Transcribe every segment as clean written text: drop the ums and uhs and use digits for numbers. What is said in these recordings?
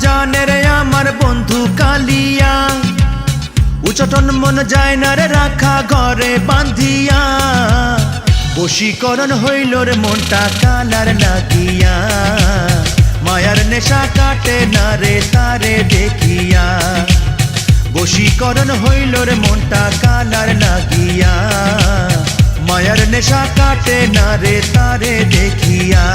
জানে রে আমার বন্ধু কালিয়া, উচটন মন যায় না রে রাখা ঘরে বান্ধিয়া। বশীকরণ হইল রে মনটা কালার লাগিয়া, মায়ার নেশা কাটে না রে তারে দেখিয়া। বশীকরণ হইল রে মনটা কালার লাগিয়া, মায়ার নেশা কাটে না রে তারে দেখিয়া।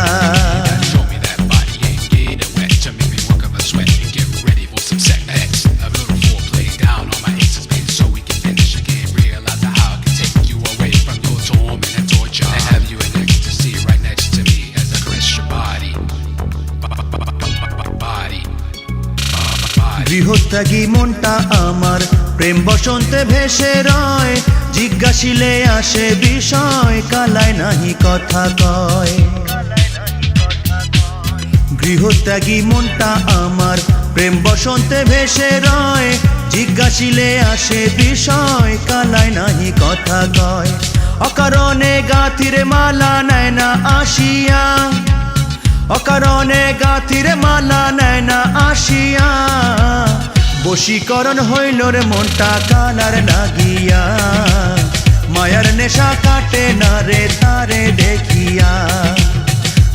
গৃহত্যাগী মনটা আমার প্রেম বসন্তে ভেসে রয়, জিজ্ঞাসিলে আসে বিষয় কালায় নাহি কথা কয়। গৃহত্যাগী মনটা আমার প্রেম বসন্তে ভেসে রয়, জিজ্ঞাসিলে আসে বিষয় কালায় নাহি কথা কয়। অকারণে গাথিরে মালা নেয় না আসিয়া, অকারণে গাথিরে মালা নেয় না আসিয়া। বশীকরণ হইল রে মনটা কালার লাগিয়া, মায়ার নেশা কাটে না রে তারে দেখিয়া।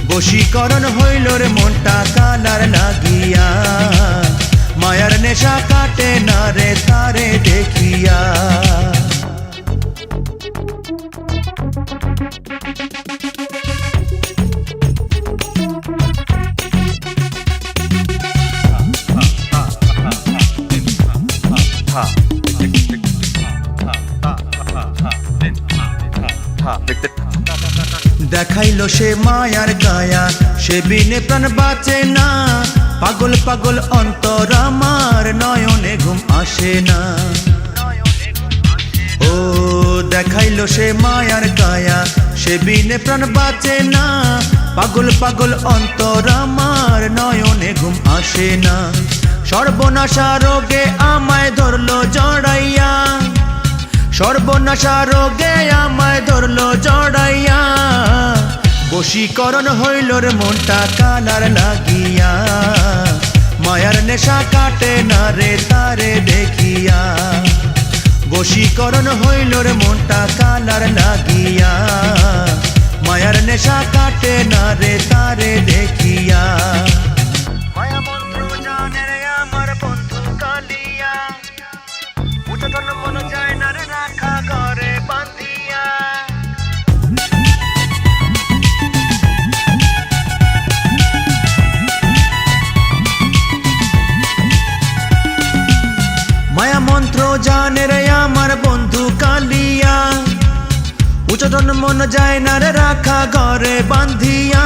বশীকরণ হইল রে মনটা কালার লাগিয়া, মায়ার নেশা কাটে না রে তারে দেখিয়া। দেখাইল সে মায়ার গায়া, সে বিনে প্রাণ বাঁচে না। পাগল পাগল অন্তর আমার, নয়নে ঘুম আসে না। ও দেখাইল সে মায়ার গায়া, সে বিনে প্রাণ বাঁচে না। পাগল পাগল অন্তর আমার, নয়নে ঘুম আসে না। সর্বনাশা রোগে আমায় ধরলো জড়াইয়া, সর্বনাশা রোগে আমায় ধরলো জড়াইয়া। বশীকরণ হইল রে মনটা কালার লাগিয়া, মায়ার নেশা কাটে না রে তারে দেখিয়া। বশীকরণ হইল রে মনটা কালার লাগিয়া, মায়ার নেশা কাটে না রে তারে দেখিয়া। মায়া মন্ত্র জানে রে আমার বন্ধু কালিয়া, উচটন মন যায় না রে রাখা ঘরে বান্ধিয়া। মায়া মন্ত্র জানে রে আমার বন্ধু কালিয়া, উচটন মন যায় না রে রাখা ঘরে বান্ধিয়া।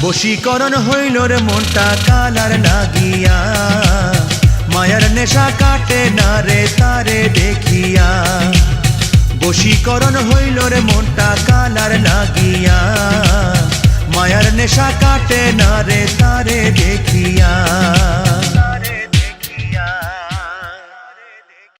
বশীকরণ হইল রে মনটা কালার লাগিয়া, মায়ার নেশা কাটে না রে তারে দেখিয়া। বশীকরণ হইল রে মনটা কালার লাগিয়া, মায়ার নেশা কাটে না রে তারে দেখিয়া।